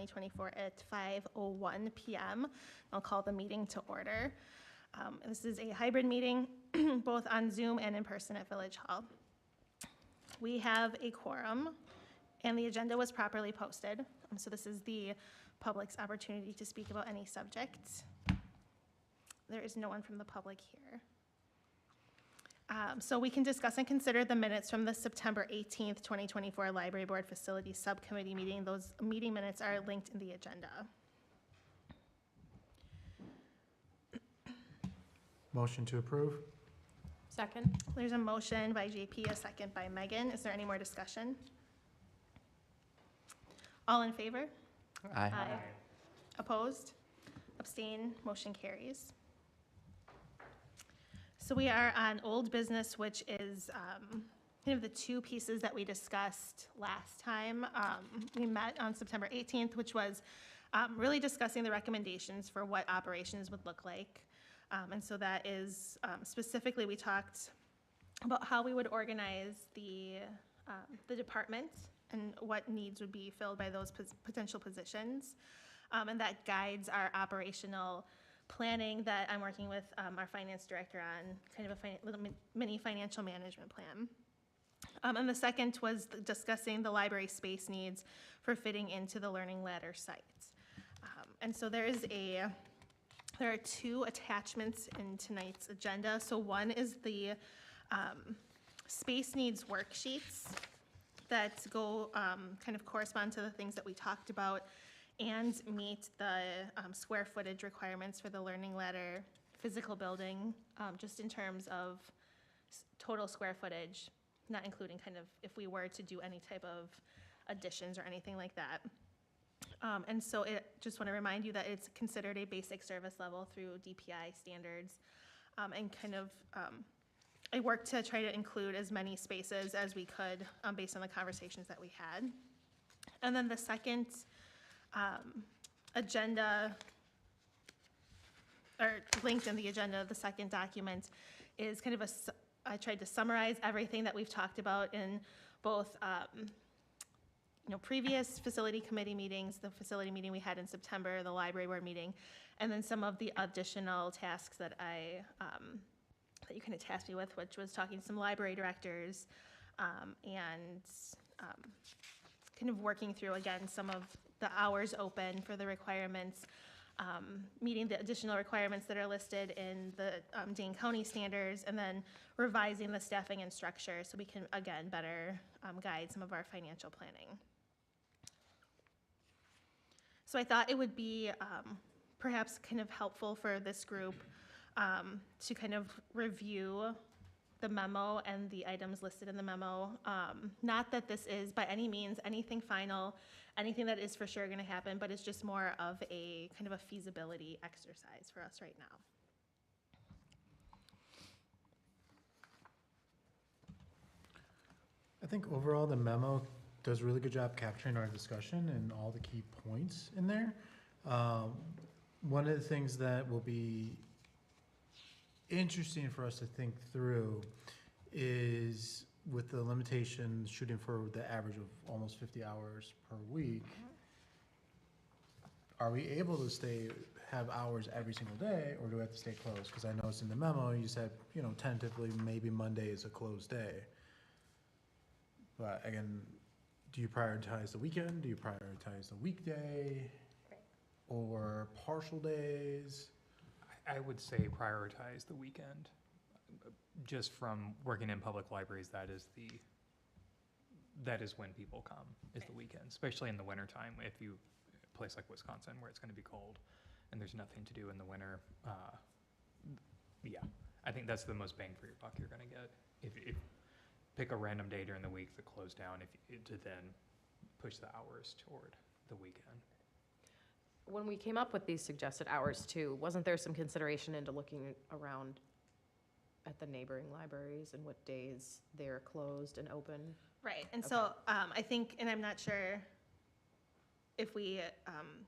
2024 at 5:01 p.m. I'll call the meeting to order. This is a hybrid meeting, both on Zoom and in person at Village Hall. We have a quorum, and the agenda was properly posted. So this is the public's opportunity to speak about any subject. There is no one from the public here. So we can discuss and consider the minutes from the September 18th, 2024 Library Board Facilities Subcommittee meeting. Those meeting minutes are linked in the agenda. Motion to approve? Second. There's a motion by JP, a second by Megan. Is there any more discussion? All in favor? Aye. Opposed? Abstain? Motion carries. So we are on old business, which is kind of the two pieces that we discussed last time. We met on September 18th, which was really discussing the recommendations for what operations would look like. And so that is specifically, we talked about how we would organize the department and what needs would be filled by those potential positions. And that guides our operational planning that I'm working with our finance director on, kind of a little mini financial management plan. And the second was discussing the library space needs for fitting into the Learning Ladder site. And so there are two attachments in tonight's agenda. So one is the space needs worksheets that go kind of correspond to the things that we talked about and meet the square footage requirements for the Learning Ladder physical building, just in terms of total square footage, not including kind of if we were to do any type of additions or anything like that. And so just want to remind you that it's considered a basic service level through DPI standards, and kind of I worked to try to include as many spaces as we could based on the conversations that we had. And then the second agenda, or linked in the agenda, the second document is kind of I tried to summarize everything that we've talked about in both previous facility committee meetings, the facility meeting we had in September, the library board meeting, and then some of the additional tasks that that you kind of tasked me with, which was talking to some library directors and kind of working through, again, some of the hours open for the requirements, meeting the additional requirements that are listed in the Dane County standards, and then revising the staffing and structure so we can, again, better guide some of our financial planning. So I thought it would be perhaps kind of helpful for this group to kind of review the memo and the items listed in the memo. Not that this is by any means anything final, anything that is for sure going to happen, but it's just more of a kind of a feasibility exercise for us right now. I think overall the memo does a really good job capturing our discussion and all the key points in there. One of the things that will be interesting for us to think through is, with the limitation shooting for the average of almost 50 hours per week, are we able to have hours every single day, or do we have to stay closed? Because I noticed in the memo you said, tentatively maybe Monday is a closed day. But again, do you prioritize the weekend? Do you prioritize the weekday? Right. Or partial days? I would say prioritize the weekend. Just from working in public libraries, that is when people come, is the weekend, especially in the wintertime. If you, a place like Wisconsin where it's going to be cold and there's nothing to do in the winter, yeah, I think that's the most bang for your buck you're going to get. If pick a random day during the week that close down to then push the hours toward the weekend. When we came up with these suggested hours too, wasn't there some consideration into looking around at the neighboring libraries and what days they're closed and open? Right, and Okay. so I think, and I'm not sure if we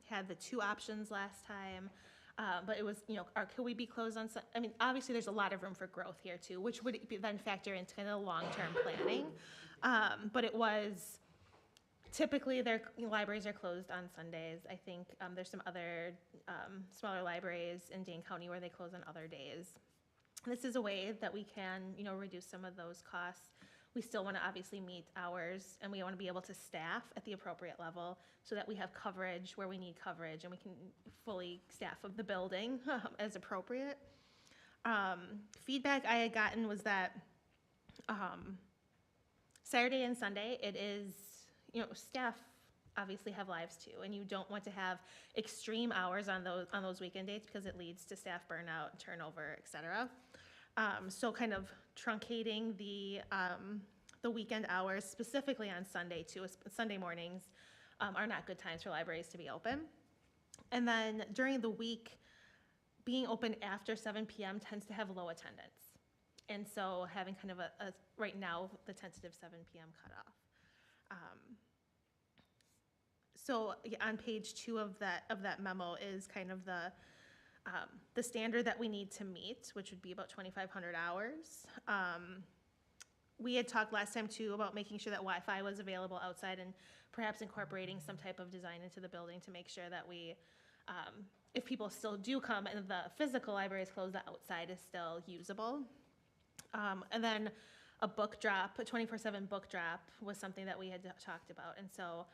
had the two options last time, but it was, could we be closed on, I mean, obviously there's a lot of room for growth here too, which would then factor into kind of long-term planning. But it was, Typically, their libraries are closed on Sundays. I think there's some other smaller libraries in Dane County where they close on other days. This is a way that we can, reduce some of those costs. We still want to obviously meet hours, and we want to be able to staff at the appropriate level so that we have coverage where we need coverage, and we can fully staff of the building as appropriate. Feedback I had gotten was that Saturday and Sunday, it is, staff obviously have lives too, and you don't want to have extreme hours on those weekend dates because it leads to staff burnout, turnover, et cetera. So kind of truncating the weekend hours, specifically on Sunday too. Sunday mornings are not good times for libraries to be open. And then during the week, being open after 7 p.m. tends to have low attendance. And so having kind of a right now, the tentative 7 p.m. cutoff. So yeah, on page 2 of that memo is kind of the standard that we need to meet, which would be about 2,500 hours. We had talked last time too about making sure that Wi-Fi was available outside and perhaps incorporating some type of design into the building to make sure that we, if people still do come and the physical library is closed, the outside is still usable. And then a book drop, a 24/7 book drop was something that we had talked about. And so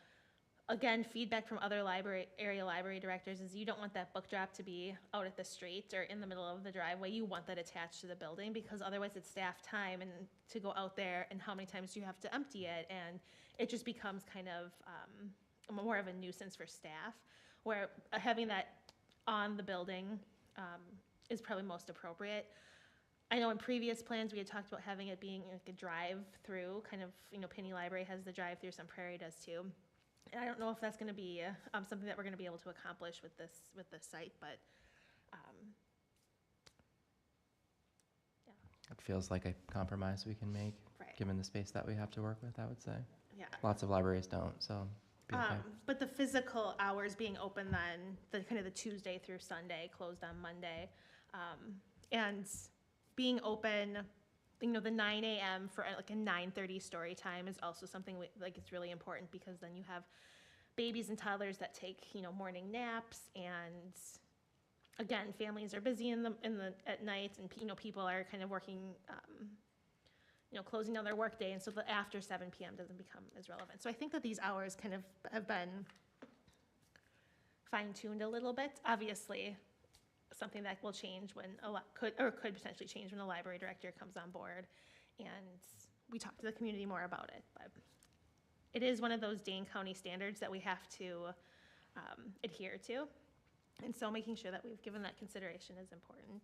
again, feedback from other area library directors is you don't want that book drop to be out at the street or in the middle of the driveway. You want that attached to the building because otherwise it's staff time and to go out there and how many times do you have to empty it, and it just becomes kind of more of a nuisance for staff, where having that on the building is probably most appropriate. I know in previous plans we had talked about having it being like a drive-through, kind of, Penny Library has the drive-through, some Prairie does too. And I don't know if that's going to be something that we're going to be able to accomplish with this site, but yeah. It feels like a compromise we can make, Right. given the space that we have to work with, I would say. Yeah. Lots of libraries don't, so. Be okay. But the physical hours being open then, the kind of the Tuesday through Sunday, closed on Monday, and being open, the 9 a.m. for like a 9:30 story time is also something it's really important, because then you have babies and toddlers that take morning naps, and again, families are busy at night, and people are kind of working, closing down their workday, and so the after 7 p.m. doesn't become as relevant. So I think that these hours kind of have been fine-tuned a little bit. Obviously, something that will change when could potentially change when the library director comes on board, and we talk to the community more about it. But it is one of those Dane County standards that we have to adhere to, and so making sure that we've given that consideration is important.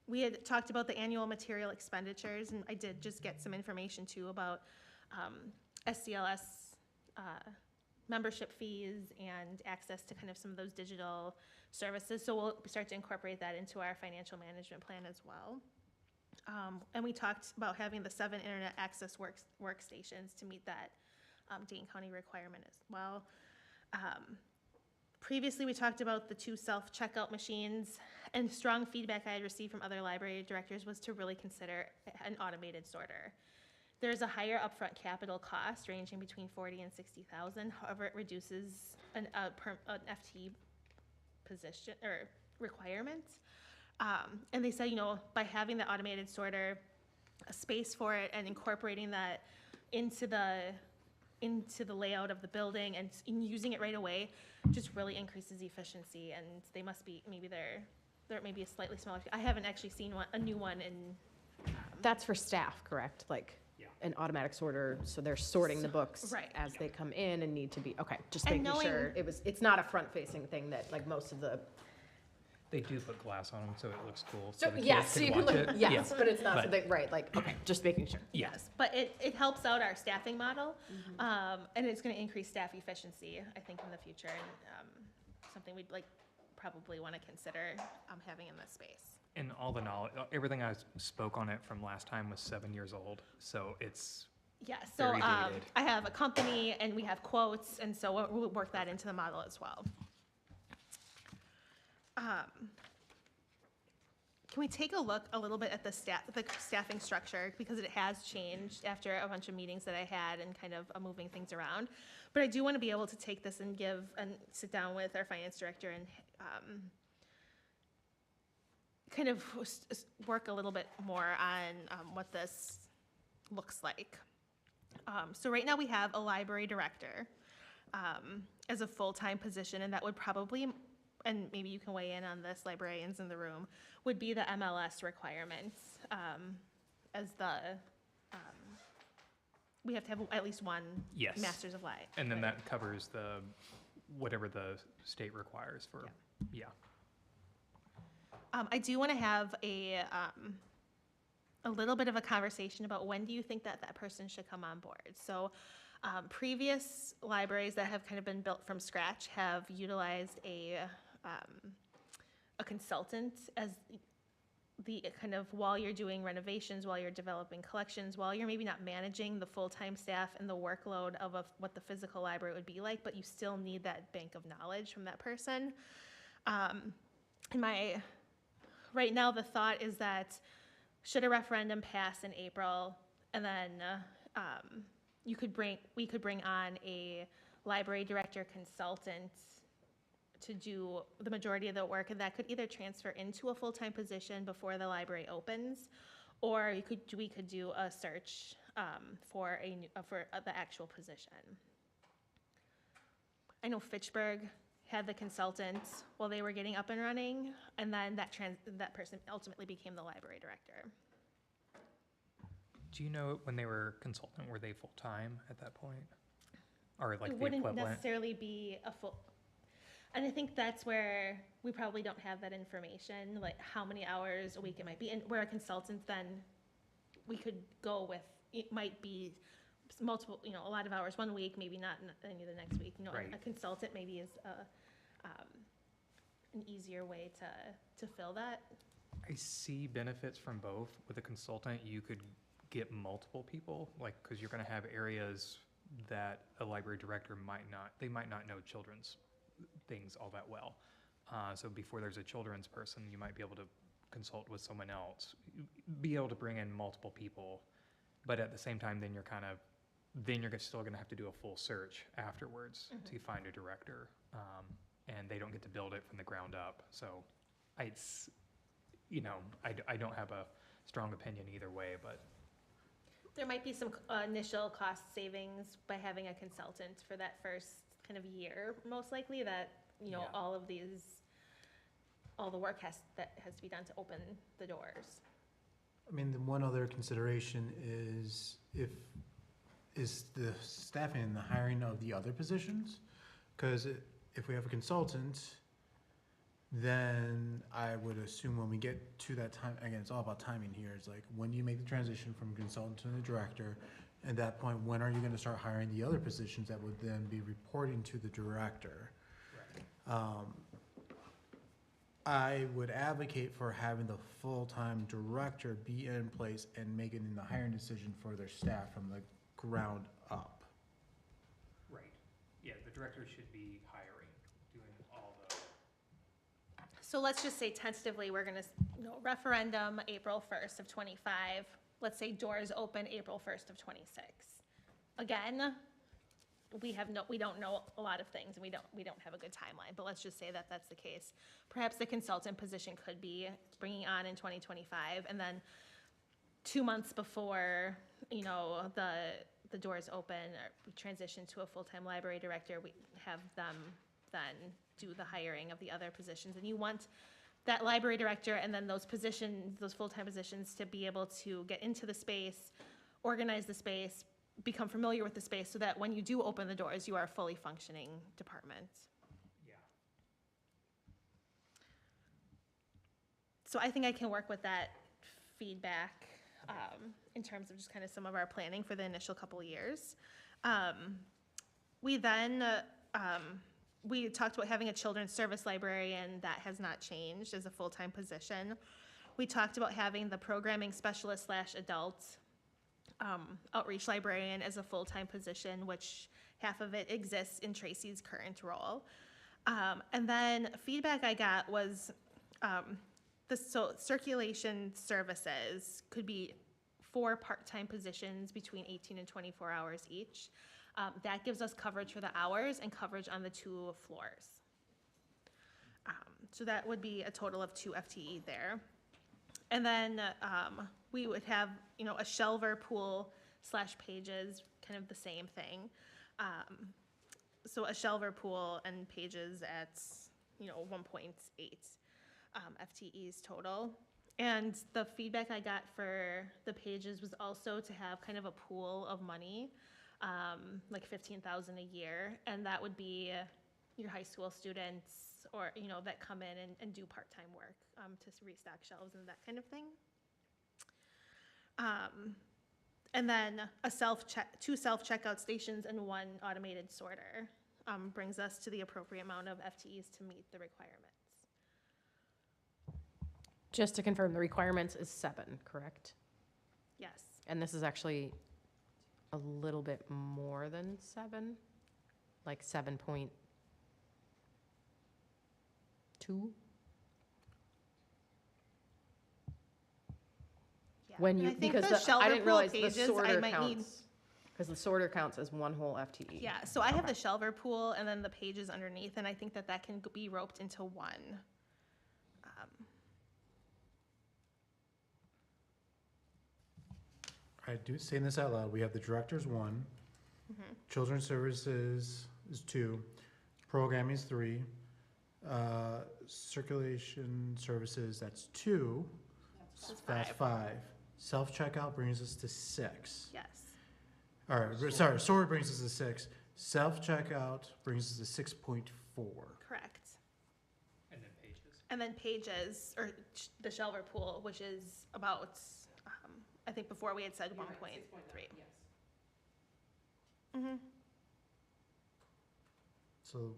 We had talked about the annual material expenditures, and I did just get some information too about SCLS membership fees and access to kind of some of those digital services. So we'll start to incorporate that into our financial management plan as well. And we talked about having the 7 internet access workstations to meet that Dane County requirement as well. Previously, we talked about the 2 self-checkout machines, and strong feedback I had received from other library directors was to really consider an automated sorter. There's a higher upfront capital cost ranging between $40,000 and $60,000. However, it reduces an FT position or requirement. And they said, by having the automated sorter, a space for it, and incorporating that into the layout of the building and using it right away, just really increases efficiency. And they must be there may be a slightly smaller. I haven't actually seen a new one in. That's for staff, correct? An automatic sorter, so they're sorting the books Right. as they come in and need to be, okay, just And making sure knowing- it's not a front-facing thing that most of the. They do put glass on them, so it looks cool. So, the yes, kids so can you can watch look, it. yes, but it's not But- something, right, okay, just making sure. Yes, but it helps out our staffing model, and it's going to increase staff efficiency, I think, in the future, and something we'd probably want to consider having in this space. And all the knowledge, everything I spoke on it from last time was 7 years old, so it's Yes, so very dated. I have a company, and we have quotes, and so we'll work that into the model as well. can we take a look a little bit at the staffing structure, because it has changed after a bunch of meetings that I had and kind of moving things around. But I do want to be able to take this and sit down with our finance director and kind of work a little bit more on what this looks like. So right now we have a library director as a full-time position, and that would probably, and maybe you can weigh in on this, librarians in the room, would be the MLS requirements as the, we have to have at least one Yes. Masters of Light. And then that covers whatever the state requires for, yeah. I do want to have a little bit of a conversation about when do you think that person should come on board? So previous libraries that have kind of been built from scratch have utilized a consultant as the kind of, while you're doing renovations, while you're developing collections, while you're maybe not managing the full-time staff and the workload of what the physical library would be like, but you still need that bank of knowledge from that person. Right now, the thought is that should a referendum pass in April, and then we could bring on a library director consultant to do the majority of the work, and that could either transfer into a full-time position before the library opens, or we could do a search for the actual position. I know Fitchburg had the consultant while they were getting up and running, and then that person ultimately became the library director. Do you know when they were consultant, were they full-time at that point? Or like It the wouldn't equivalent? necessarily be a full, and I think that's where we probably don't have that information, like how many hours a week it might be. And where a consultant, then we could go with, it might be multiple, a lot of hours one week, maybe not any of the next week. Right. A consultant maybe is an easier way to fill that. I see benefits from both. With a consultant, you could get multiple people, like, because you're going to have areas that a library director might not know children's things all that well. So before there's a children's person, you might be able to consult with someone else, be able to bring in multiple people, but at the same time, then you're still going to have to do a full search afterwards to find a director, and they don't get to build it from the ground up. So I don't have a strong opinion either way, but There might be some initial cost savings by having a consultant for that first kind of year, most likely, that, Yeah. all the work has to be done to open the doors. I mean, the one other consideration is the staffing and the hiring of the other positions. Because if we have a consultant, then I would assume when we get to that time, again, it's all about timing here. It's like, when do you make the transition from consultant to the director? At that point, when are you gonna start hiring the other positions that would then be reporting to the director? I would advocate for having the full-time director be in place and making the hiring decision for their staff from the ground up. right. Yeah, the director should be hiring, doing all the. So let's just say tentatively, we're gonna, referendum April 1st of '25. Let's say doors open April 1st of '26. Again, we don't know a lot of things, and we don't have a good timeline, but let's just say that that's the case. Perhaps the consultant position could be bringing on in 2025, and then 2 months before, the doors open, or we transition to a full-time library director, we have them then do the hiring of the other positions. And you want that library director and then those positions, those full-time positions, to be able to get into the space, organize the space, become familiar with the space, so that when you do open the doors, you are a fully functioning department. Yeah. So I think I can work with that feedback in terms of just kind of some of our planning for the initial couple of years. We then, we talked about having a children's service librarian. That has not changed as a full-time position. We talked about having the programming specialist / adult outreach librarian as a full-time position, which half of it exists in Tracy's current role. And then feedback I got was so circulation services could be 4 part-time positions between 18 and 24 hours each. That gives us coverage for the hours and coverage on the 2 floors. So that would be a total of 2 FTE there. And then we would have, a shelver pool / pages, kind of the same thing. So a shelver pool and pages at, 1.8 FTEs total. And the feedback I got for the pages was also to have kind of a pool of money, like $15,000 a year, and that would be your high school students or, that come in and do part-time work to restock shelves and that kind of thing. And then 2 self-checkout stations and 1 automated sorter brings us to the appropriate amount of FTEs to meet the requirements. Just to confirm, the requirements is 7, correct? Yes. And this is actually a little bit more than 7, like 7.2? Yeah. When And you, I think because the I shelver didn't pool realize the pages, I sorter might need. counts, because the sorter counts as 1 whole FTE. Yeah, so I have Okay. the shelver pool and then the pages underneath, and I think that can be roped into 1. I do, saying this out loud, we have the director's 1, children's services is 2, programming is 3, circulation services, that's 2, that's 5. Self-checkout brings us to 6. Yes. All right, sorry, sorter brings us to 6, self-checkout brings us to 6.4. Correct. And then pages. And then pages, or the shelver pool, which is about, I think before we had said 1.3. Mm-hmm. So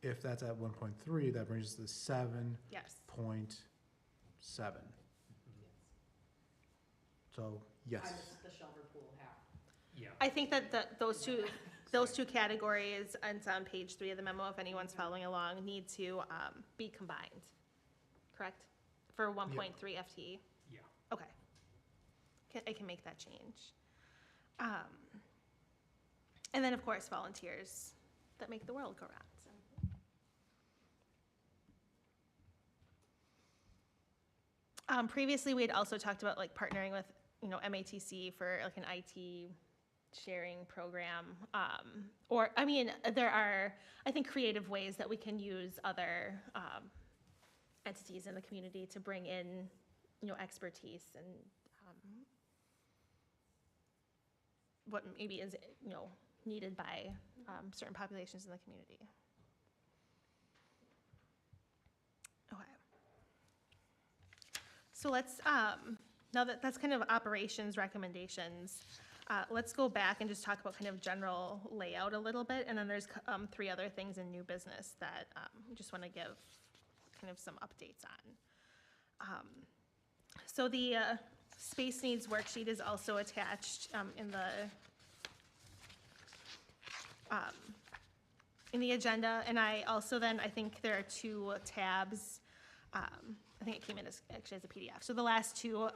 if that's at 1.3, that brings us to 7.7. Yes. So, yes. the shelver pool half. Yeah. I think that those two categories, and it's on page 3 of the memo, if anyone's following along, need to be combined, correct? For 1.3 FTE? Yeah. Okay. I can make that change. And then, of course, volunteers that make the world go round. Previously, we had also talked about like partnering with, MATC for like an IT sharing program. There are, I think, creative ways that we can use other entities in the community to bring in, expertise and what maybe is, needed by certain populations in the community. Okay. So let's, now that that's kind of operations recommendations, let's go back and just talk about kind of general layout a little bit, and then there's 3 other things in new business that we just want to give kind of some updates on. So the space needs worksheet is also attached in the agenda, and I also then, I think there are 2 tabs. I think it came in actually as a PDF. So the last 2,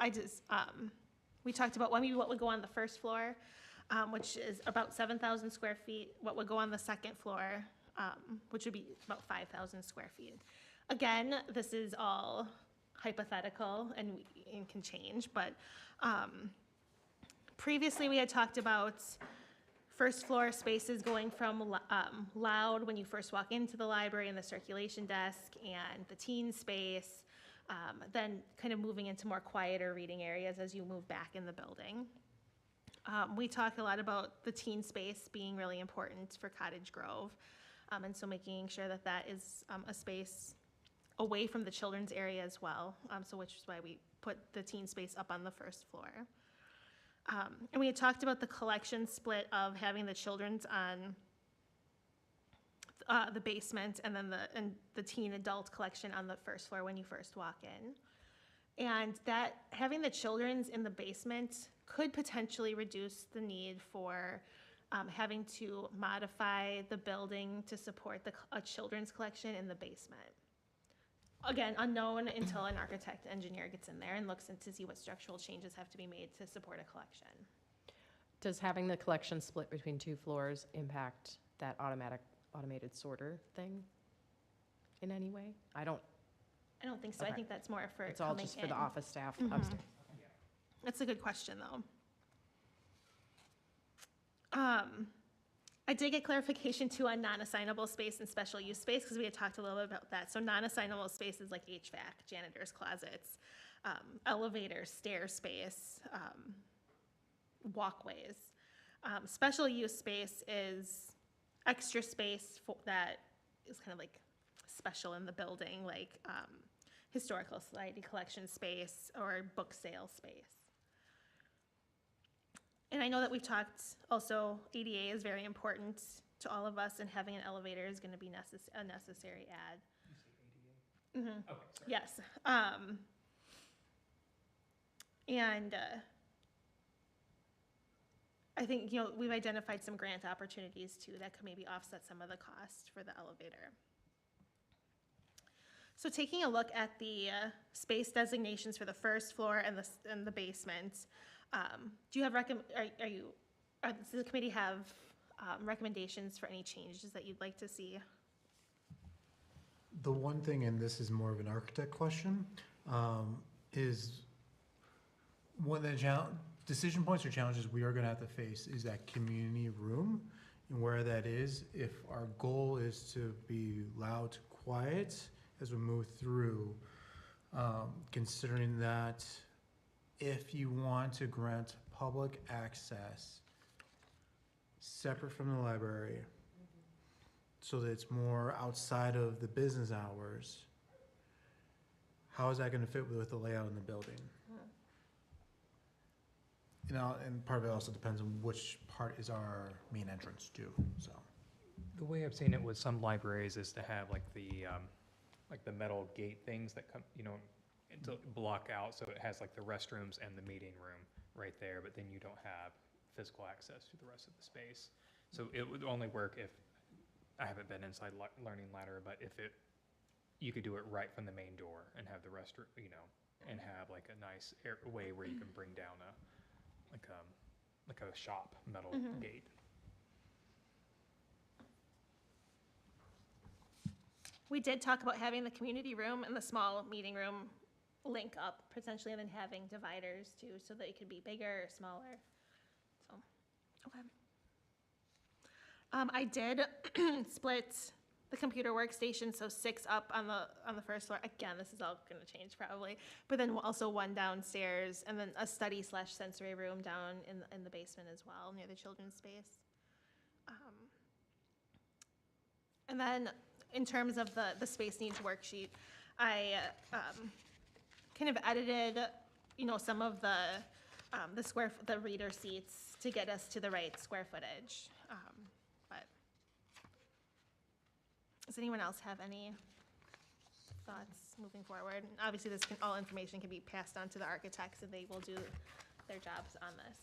we talked about maybe what would go on the first floor, which is about 7,000 square feet, what would go on the second floor, which would be about 5,000 square feet. Again, this is all hypothetical and can change, but previously we had talked about first floor spaces going from loud when you first walk into the library and the circulation desk and the teen space, then kind of moving into more quieter reading areas as you move back in the building. We talk a lot about the teen space being really important for Cottage Grove, and so making sure that that is a space away from the children's area as well, so which is why we put the teen space up on the first floor. And we had talked about the collection split of having the children's on the basement and then the teen adult collection on the first floor when you first walk in. And that having the children's in the basement could potentially reduce the need for having to modify the building to support a children's collection in the basement. again, unknown until an architect engineer gets in there and looks in to see what structural changes have to be made to support a collection. Does having the collection split between 2 floors impact that automated sorter thing in any way? I don't, I don't think so. I Okay. think that's more for it's all coming just for the in. office staff Mhm. upstairs. That's a good question, though. I did get clarification too on non-assignable space and special use space, because we had talked a little bit about that. So non-assignable spaces like HVAC, janitor's closets, elevators, stair space, walkways. Special use space is extra space that is kind of like special in the building, like historical society collection space or book sale space. And I know that we've talked also, ADA is very important to all of us, and having an elevator is going to be a necessary add. You say ADA? Mhm. Okay, sorry. Yes. And I think, we've identified some grant opportunities too that could maybe offset some of the cost for the elevator. So taking a look at the space designations for the first floor and the basement, do you have does the committee have recommendations for any changes that you'd like to see? The one thing, and this is more of an architect question, is one of the decision points or challenges we are gonna have to face is that community room, and where that is, if our goal is to be loud to quiet as we move through, considering that if you want to grant public access separate from the library, so that it's more outside of the business hours, how is that gonna fit with the layout in the building? And part of it also depends on which part is our main entrance too, so. The way I've seen it with some libraries is to have like the metal gate things that come, to block out, so it has like the restrooms and the meeting room right there, but then you don't have physical access to the rest of the space. So it would only work if, I haven't been inside Learning Ladder, but if you could do it right from the main door and have the restroom, and have like a nice way where you can bring down like a shop metal gate. We did talk about having the community room and the small meeting room link up potentially, and then having dividers too, so that it could be bigger or smaller. So, okay. I did split the computer workstation, so 6 up on the first floor. Again, this is all gonna change probably, but then also 1 downstairs, and then a study/sensory room down in the basement as well, near the children's space. And then in terms of the space needs worksheet, I kind of edited, some of the reader seats to get us to the right square footage. But does anyone else have any thoughts moving forward? And obviously, all information can be passed on to the architects, and they will do their jobs on this.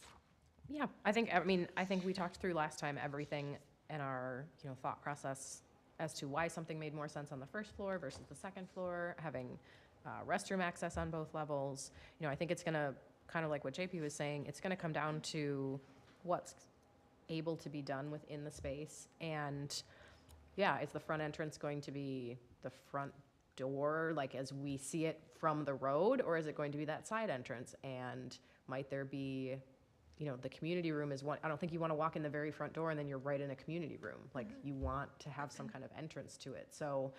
Yeah, I think we talked through last time everything in our, thought process as to why something made more sense on the first floor versus the second floor, having restroom access on both levels. I think it's gonna, kind of like what JP was saying, it's gonna come down to what's able to be done within the space. And yeah, is the front entrance going to be the front door, like as we see it from the road, or is it going to be that side entrance? And might there be, the community room is one, I don't think you want to walk in the very front door and then you're right in a community room. Like, you want to have some kind of entrance to it. So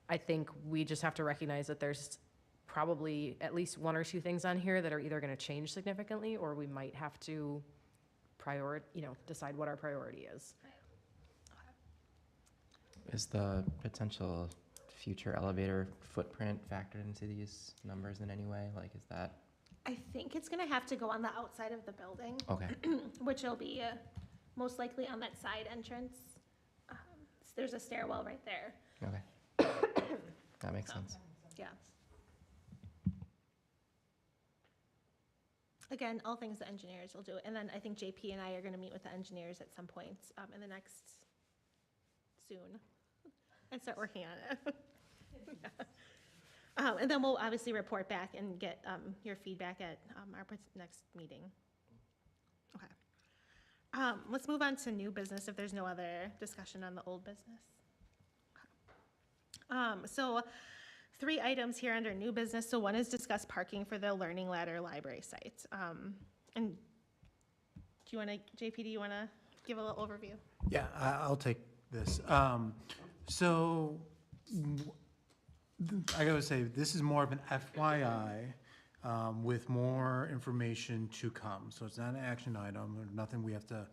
I think we just have to recognize that there's probably at least 1 or 2 things on here that are either going to change significantly, or we might have to decide what our priority is. Is the potential future elevator footprint factored into these numbers in any way? Like, is that, I think it's gonna have to go on the outside of the building, okay, which will be most likely on that side entrance. There's a stairwell right there. okay. That makes sense. Yeah. Again, all things the engineers will do. And then I think JP and I are gonna meet with the engineers at some point in the next, soon, and start working on it. And then we'll obviously report back and get your feedback at our next meeting. Okay. Let's move on to new business if there's no other discussion on the old business. So 3 items here under new business. So one is discuss parking for the Learning Ladder library site. And do you want to, JP, do you want to give a little overview? Yeah, I'll take this. So I gotta say, this is more of an FYI with more information to come. So it's not an action item or nothing we have to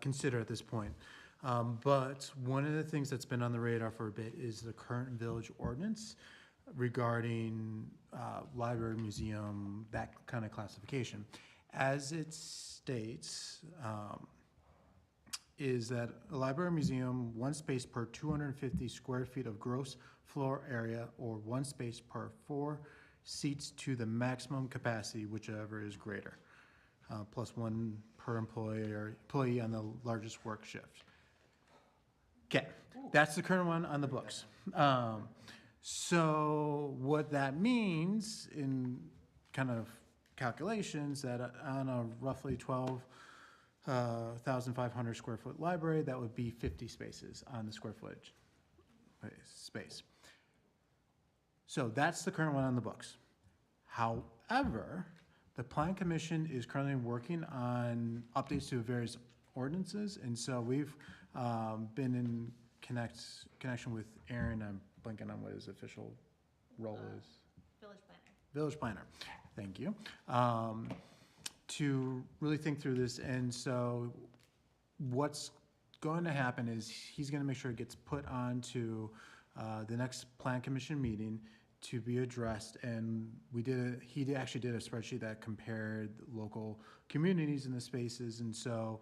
consider at this point. But one of the things that's been on the radar for a bit is the current village ordinance regarding library, museum, that kind of classification. As it states, is that a library or museum, 1 space per 250 square feet of gross floor area, or 1 space per 4 seats to the maximum capacity, whichever is greater, plus 1 per employee on the largest work shift. Okay, that's the current one on the books. So what that means in kind of calculations, that on a roughly 12,500 square foot library, that would be 50 spaces on the square footage space. So that's the current one on the books. However, the Plan Commission is currently working on updates to various ordinances, and so we've been in connection with Aaron. I'm blanking on what his official role is. Village planner. Village planner, thank you. To really think through this, and so what's going to happen is he's going to make sure it gets put onto the next Plan Commission meeting to be addressed, and he actually did a spreadsheet that compared local communities in the spaces, and so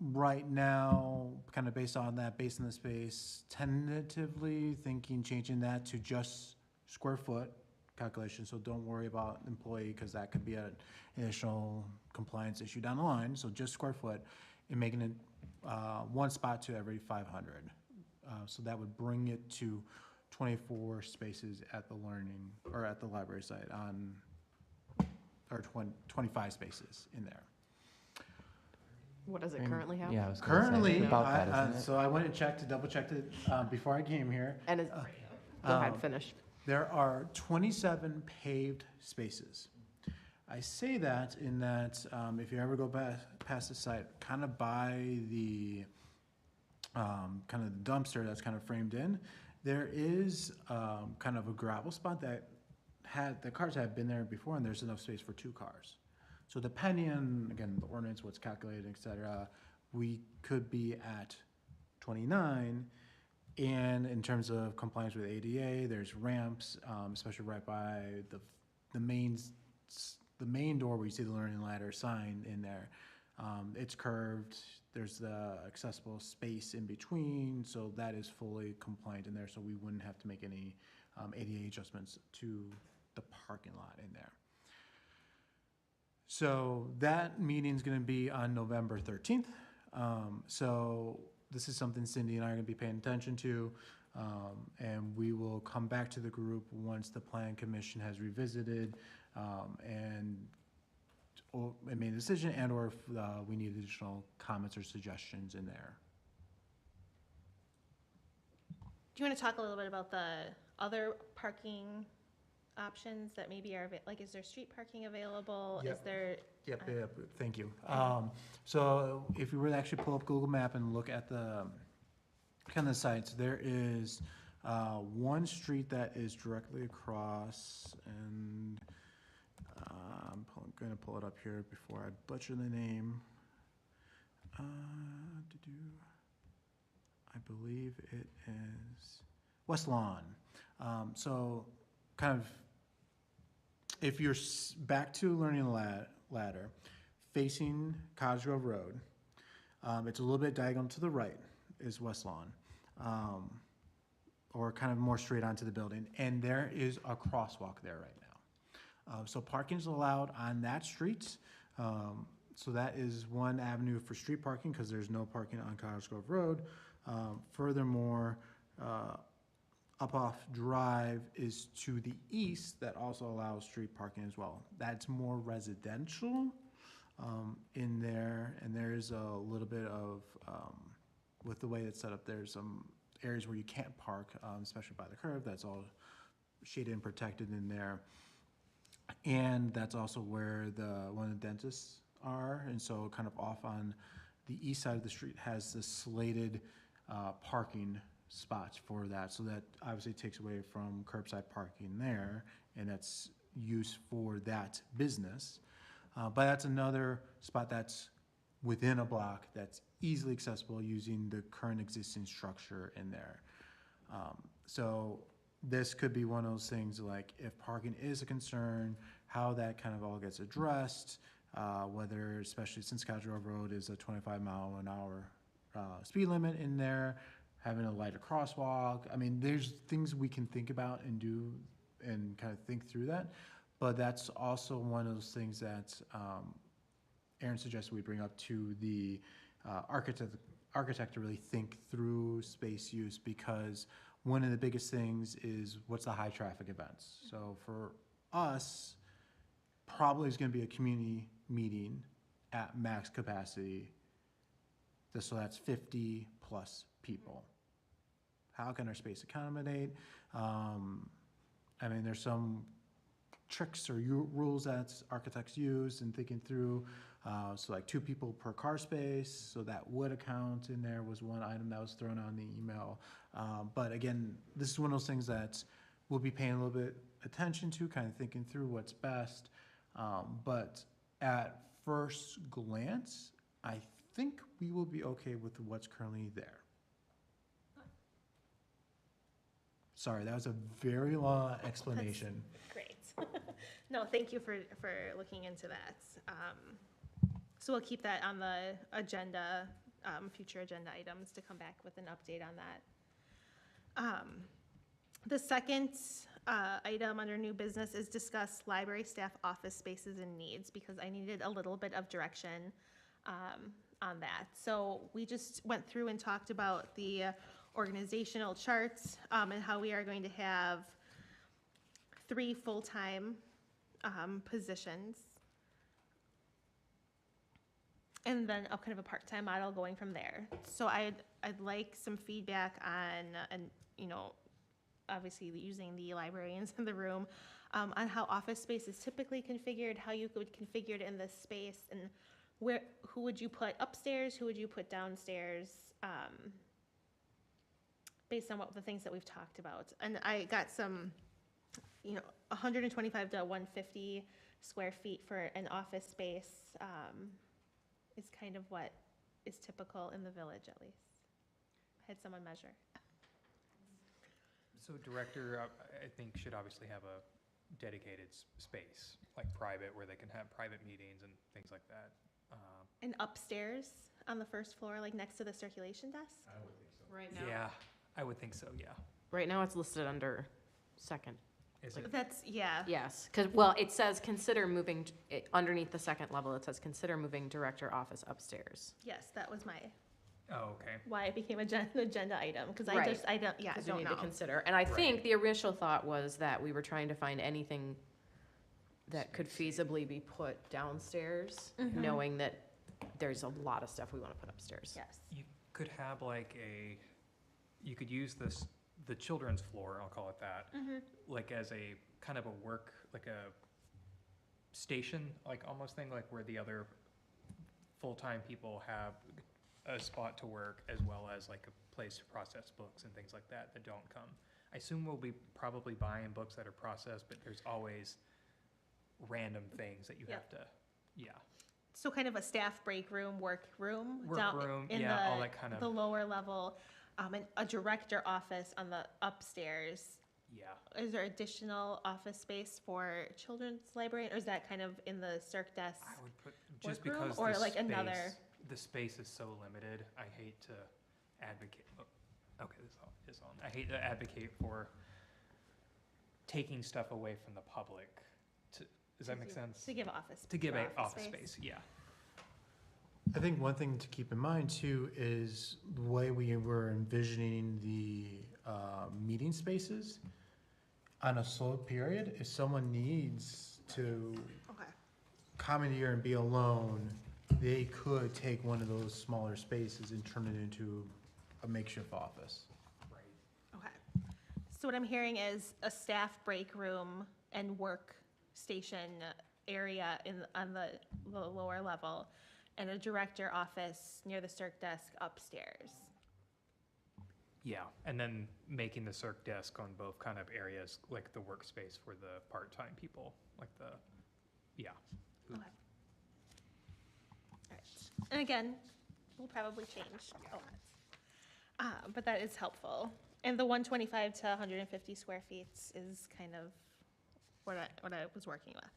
right now, kind of based on that, based on the space, tentatively thinking changing that to just square foot calculation, so don't worry about employee, because that could be an additional compliance issue down the line, so just square foot, and making it 1 spot to every 500. So that would bring it to 24 spaces at the learning, or at the library site or 25 spaces in there. What does it And- currently have? Yeah, I was gonna say, Currently, about that, isn't it? so I went and double checked it before I came here. And is, go ahead, finish. There are 27 paved spaces. I say that in that if you ever go past the site, kind of by the kind of the dumpster that's kind of framed in, there is kind of a gravel spot that the cars have been there before, and there's enough space for 2 cars. So depending on, again, the ordinance, what's calculated, et cetera, we could be at 29. And in terms of compliance with ADA, there's ramps, especially right by the main door where you see the Learning Ladder sign in there. It's curved. There's the accessible space in between, so that is fully compliant in there. So we wouldn't have to make any ADA adjustments to the parking lot in there. So that meeting's going to be on November 13th. So this is something Cindy and I are going to be paying attention to, and we will come back to the group once the Plan Commission has revisited and made a decision, and or if we need additional comments or suggestions in there. Do you want to talk a little bit about the other parking options that maybe are, like, is there street parking available? Yep. Is there? Yep, thank you. So if you were to actually pull up Google Map and look at the kind of sites, there is one street that is directly across, and I'm going to pull it up here before I butcher the name. I believe it is West Lawn. So kind of, if you're back to Learning Ladder, facing Cottage Grove Road, it's a little bit diagonal to the right is West Lawn, or kind of more straight onto the building, and there is a crosswalk there right now. So parking is allowed on that street, so that is one avenue for street parking, because there's no parking on Cottage Grove Road. Furthermore, Up-Off Drive is to the east that also allows street parking as well. That's more residential in there, and there's a little bit of, with the way it's set up, there's some areas where you can't park, especially by the curb. That's all shaded and protected in there. And that's also where one of the dentists are, and so kind of off on the east side of the street has this slated parking spots for that, so that obviously takes away from curbside parking there, and that's used for that business. But that's another spot that's within a block that's easily accessible using the current existing structure in there. So this could be one of those things, like if parking is a concern, how that kind of all gets addressed, whether, especially since Cottage Road is a 25-mile-an-hour speed limit in there, having a lighter crosswalk. I mean, there's things we can think about and do and kind of think through that. But that's also one of those things that Aaron suggested we bring up to the architect to really think through space use, because one of the biggest things is what's the high traffic events. So for us, probably is going to be a community meeting at max capacity. So that's 50 plus people. How can our space accommodate? I mean, there's some tricks or rules that architects use in thinking through. So like 2 people per car space, so that would account in there, was one item that was thrown on the email. But again, this is one of those things that we'll be paying a little bit attention to, kind of thinking through what's best. But at first glance, I think we will be okay with what's currently there. Sorry, that was a very long explanation. Great. No, thank you for looking into that. So we'll keep that on the agenda, future agenda items, to come back with an update on that. The second item under new business is discuss library staff office spaces and needs, because I needed a little bit of direction on that. So we just went through and talked about the organizational charts and how we are going to have 3 full-time positions, and then a kind of a part-time model going from there. So I'd like some feedback on, and obviously using the librarians in the room, on how office space is typically configured, how you would configure it in this space, and who would you put upstairs, who would you put downstairs, based on the things that we've talked about. And I got some, 125 to 150 square feet for an office space is kind of what is typical in the village, at least. I had someone measure. So director, I think, should obviously have a dedicated space, like private, where they can have private meetings and things like that. And upstairs on the first floor, like next to the circulation desk? I would think so. Right now? Yeah, I would think so, yeah. Right now, it's listed under second. Is it? That's, yeah. Yes, because, well, it says consider moving, underneath the second level, it says consider moving director office upstairs. Yes, that was Oh, okay. why it became an agenda item, because I Right. don't Because you know. need to consider. And I think Right. the initial thought was that we were trying to find anything that could feasibly be put downstairs, Mhm. knowing that there's a lot of stuff we want to put upstairs. Yes. You could have you could use the children's floor, I'll call it that, Mm-hmm. like as a kind of a work, like a station, like almost thing, like where the other full-time people have a spot to work, as well as like a place to process books and things like that don't come. I assume we'll be probably buying books that are processed, but there's always random things that you Yeah. have to, yeah. So kind of a staff break room, work room? Work down room, in yeah, all the- that kind The of, lower level, and a director office on the upstairs. yeah. Is there additional office space for children's library, or is that kind of in the circ desk? I would put, just Workroom because or the like another- space, the space is so limited, I hate to advocate, okay, this is on. I hate to advocate for taking stuff away from the public does that make sense? To give office. To give for a office space, yeah. I think one thing to keep in mind too is the way we were envisioning the meeting spaces on a slow period. If someone needs to Okay. commandeer and be alone, they could take one of those smaller spaces and turn it into a makeshift office. Okay. So what I'm hearing is a staff break room and workstation area on the lower level, and a director office near the circ desk upstairs. Yeah, and then making the circ desk on both kind of areas, like the workspace for the part-time people, like the, yeah. Okay. All right. And again, we'll probably change a lot. But that is helpful. And the 125 to 150 square feet is kind of what I was working with.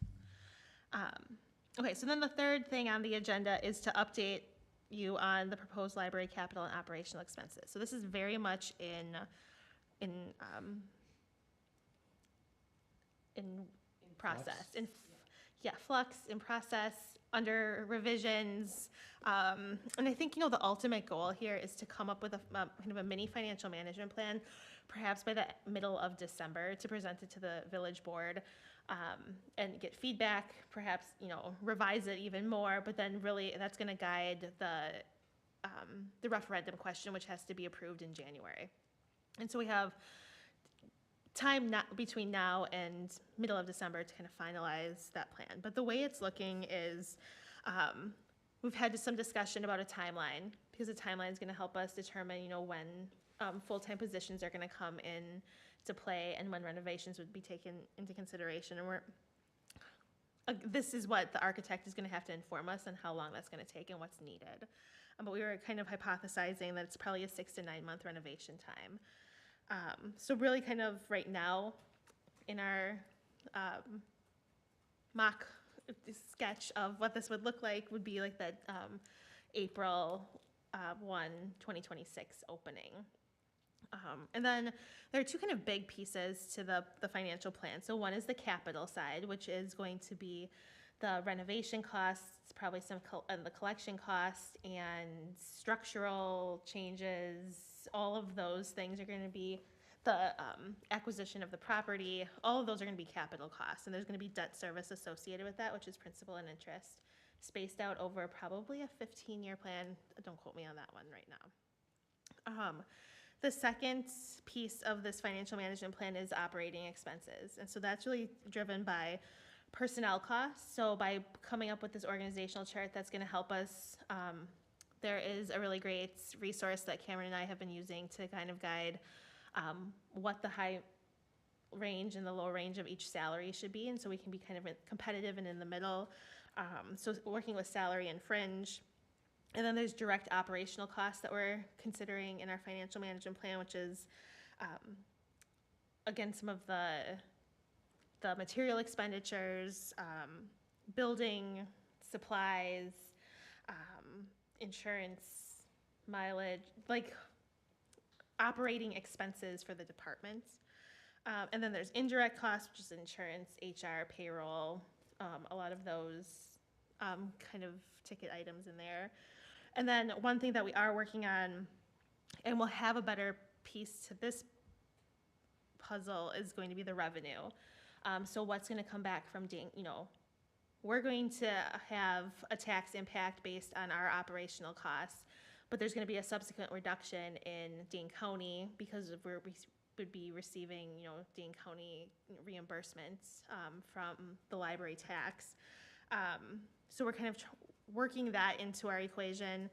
Okay, so then the third thing on the agenda is to update you on the proposed library capital and operational expenses. So this is very much in process, flux, in process, under revisions. And I think, the ultimate goal here is to come up with a kind of a mini financial management plan, perhaps by the middle of December, to present it to the village board, and get feedback, perhaps, revise it even more, but then really that's gonna guide the referendum question, which has to be approved in January. And so we have time between now and middle of December to kind of finalize that plan. But the way it's looking is, we've had some discussion about a timeline, because the timeline is gonna help us determine, when full-time positions are gonna come in to play and when renovations would be taken into consideration. And this is what the architect is gonna have to inform us on how long that's gonna take and what's needed. But we were kind of hypothesizing that it's probably a 6 to 9 month renovation time. So really kind of right now, in our mock sketch of what this would look like, would be like that April 1, 2026 opening. And then there are two kind of big pieces to the financial plan. So one is the capital side, which is going to be the renovation costs, probably some the collection costs, and structural changes. All of those things are going to be the acquisition of the property. All of those are going to be capital costs, and there's going to be debt service associated with that, which is principal and interest, spaced out over probably a 15-year plan. Don't quote me on that one right now. The second piece of this financial management plan is operating expenses. And so that's really driven by personnel costs. So by coming up with this organizational chart, that's going to help us. There is a really great resource that Cameron and I have been using to kind of guide what the high range and the low range of each salary should be. And so we can be kind of competitive and in the middle. So working with salary and fringe. And then there's direct operational costs that we're considering in our financial management plan, which is, again, some of the material expenditures, building supplies, insurance, mileage, like operating expenses for the departments. And then there's indirect costs, which is insurance, HR, payroll, a lot of those kind of ticket items in there. And then one thing that we are working on, and we'll have a better piece to this puzzle, is going to be the revenue. So what's going to come back from we're going to have a tax impact based on our operational costs, but there's going to be a subsequent reduction in Dane County because we would be receiving, Dane County reimbursements from the library tax. So we're kind of working that into our equation.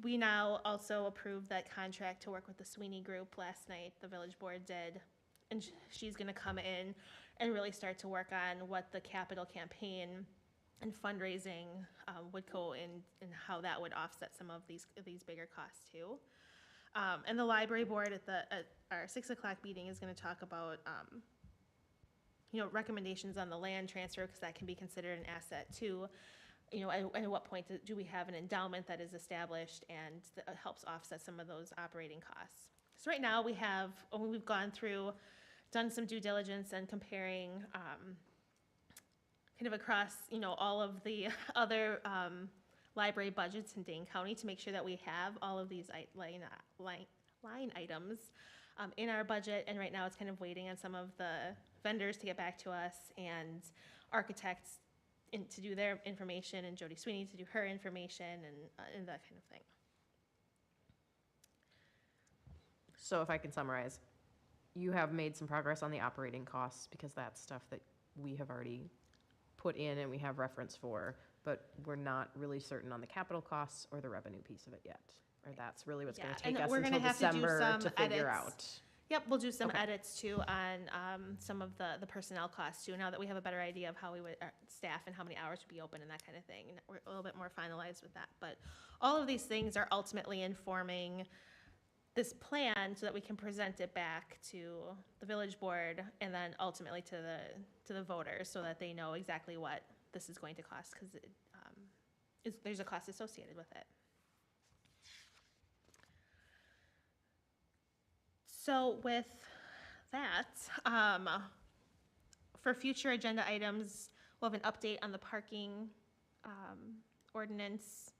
We now also approved that contract to work with the Sweeney Group last night. The village board did, and she's going to come in and really start to work on what the capital campaign and fundraising would go in, and how that would offset some of these bigger costs too. And the library board at our 6 o'clock meeting is going to talk about recommendations on the land transfer, because that can be considered an asset too. At what point do we have an endowment that is established and that helps offset some of those operating costs? So right now we've gone through, done some due diligence and comparing kind of across, all of the other library budgets in Dane County to make sure that we have all of these line line items in our budget, and right now it's kind of waiting on some of the vendors to get back to us and architects to do their information, and Jody Sweeney to do her information, and that kind of thing. So if I can summarize, you have made some progress on the operating costs because that's stuff that we have already put in and we have reference for, but we're not really certain on the capital costs or the revenue piece of it yet. Or that's really what's gonna Yeah, take and us we're gonna until have to do December some to figure edits. out. Yep, we'll do some Okay. edits too on some of the personnel costs too, now that we have a better idea of how we would, our staff and how many hours would be open and that kind of thing. And we're a little bit more finalized with that, but all of these things are ultimately informing this plan so that we can present it back to the village board and then ultimately to the voters so that they know exactly what this is going to cost, because there's a cost associated with it. So with that, for future agenda items, we'll have an update on the parking ordinance,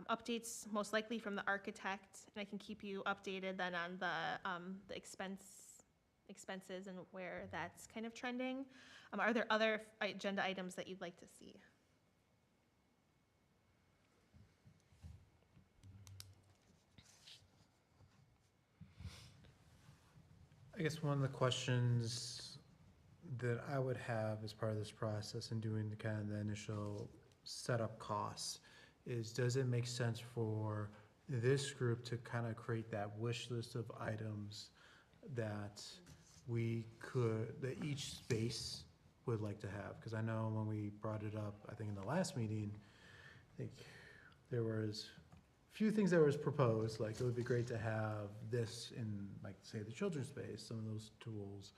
updates most likely from the architect, and I can keep you updated then on the expenses and where that's kind of trending. Are there other agenda items that you'd like to see? I guess one of the questions that I would have as part of this process and doing the kind of the initial setup costs is, does it make sense for this group to kind of create that wish list of items that that each space would like to have? Because I know when we brought it up, I think in the last meeting, I think there was few things that was proposed, like it would be great to have this in, like, say, the children's space, some of those tools.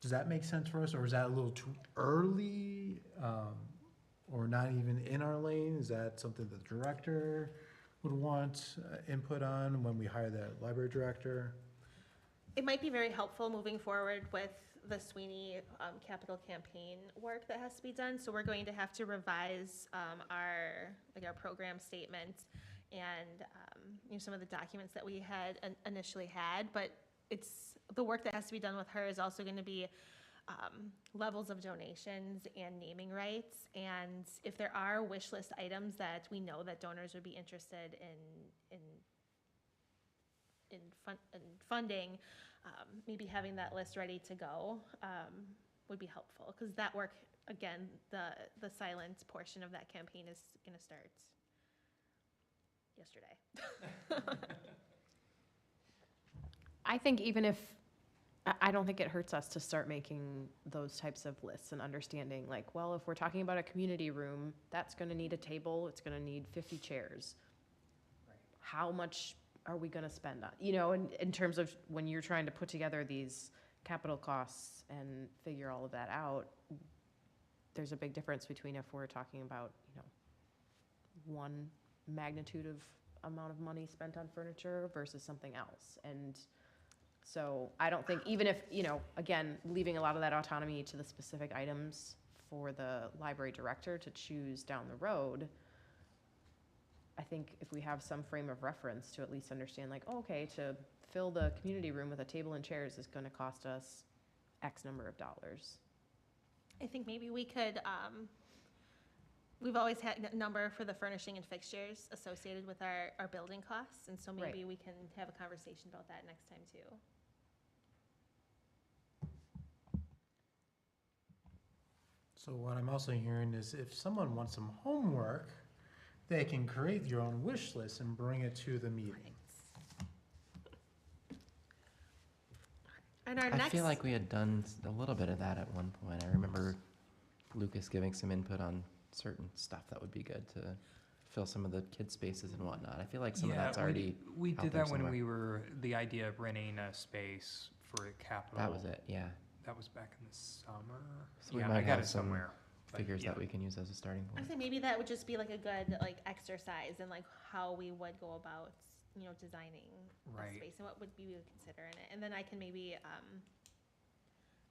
Does that make sense for us, or is that a little too early, or not even in our lane? Is that something the director would want input on when we hire that library director? It might be very helpful moving forward with the Sweeney capital campaign work that has to be done. So we're going to have to revise our program statement and some of the documents that we had initially had. But it's the work that has to be done with her is also going to be levels of donations and naming rights. And if there are wish list items that we know that donors would be interested in funding, maybe having that list ready to go would be helpful, because that work, again, the silent portion of that campaign is going to start yesterday. I think even if, I don't think it hurts us to start making those types of lists and understanding, like, well, if we're talking about a community room, that's gonna need a table, it's gonna need 50 chairs. How much are we gonna spend on, in terms of when you're trying to put together these capital costs and figure all of that out, there's a big difference between if we're talking about, one magnitude of amount of money spent on furniture versus something else. And so I don't think, even if, again, leaving a lot of that autonomy to the specific items for the library director to choose down the road, I think if we have some frame of reference to at least understand, like, oh, okay, to fill the community room with a table and chairs is going to cost us X number of dollars. I think maybe we could, we've always had a number for the furnishing and fixtures associated with our building costs, and so maybe Right. we can have a conversation about that next time too. So what I'm also hearing is if someone wants some homework, they can create your own wish list and bring it to the meeting. And our I next. feel like we had done a little bit of that at one point. I remember Lucas giving some input on certain stuff that would be good to fill some of the kid spaces and whatnot. I feel like some of that's already, We out did there that when somewhere. we were, the idea of renting a space for a capital. that was it, yeah. That was back in the summer. So we Yeah, might I got have it some somewhere. but Figures yeah. that we can use as a starting I point. say maybe that would just be like a good exercise in how we would go about designing a Right. space and what would we would consider in it, and then I can maybe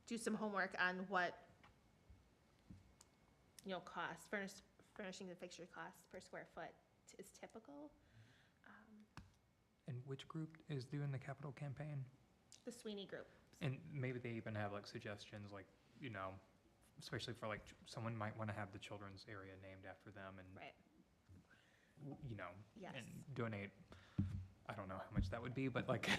do some homework on what cost furnishings and fixture costs per square foot is typical. which group is doing the capital campaign? The Sweeney Group. And maybe they even have like suggestions, like, especially for like, someone might want to have the children's area named after them and, Right. Yes. and donate, I don't know how much that would be, but like,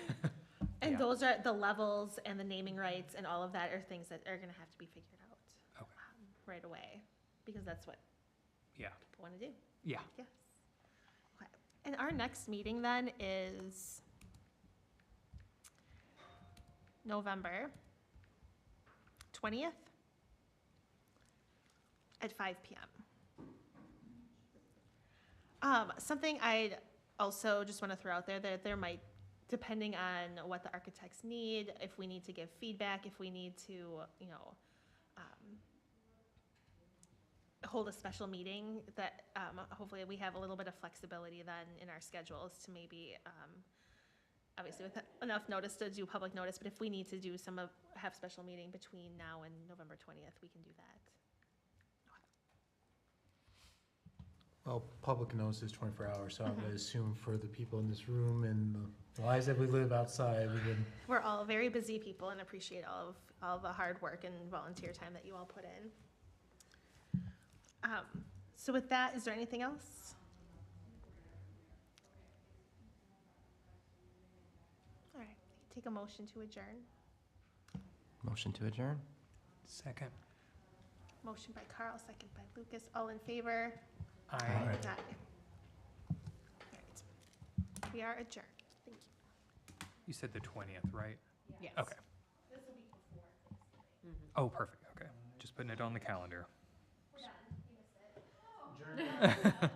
And yeah. those are the levels and the naming rights and all of that are things that are gonna have to be figured out. Okay. Right away, because that's what Yeah, people wanna do. yeah. Yes. Okay. And our next meeting then is November 20th at 5 PM. Something I'd also just want to throw out there, that there might, depending on what the architects need, if we need to give feedback, if we need to, hold a special meeting, that hopefully we have a little bit of flexibility then in our schedules to maybe, obviously with enough notice to do public notice, but if we need to do have special meeting between now and November 20th, we can do that. Well, public notice is 24 hours, so I Mhm. would assume for the people in this room and the lives that we live outside, we would, We're all very busy people and appreciate all the hard work and volunteer time that you all put in. So with that, is there anything else? All right, take a motion to adjourn. Motion to adjourn? Second. Motion by Carl, second by Lucas. All in favor? I. Aye. Aye. All right. We are adjourned. Thank you. You said the 20th, right? Yes. Okay. Mhm. Oh, perfect, okay. Just putting it on the calendar. We're done. You missed it.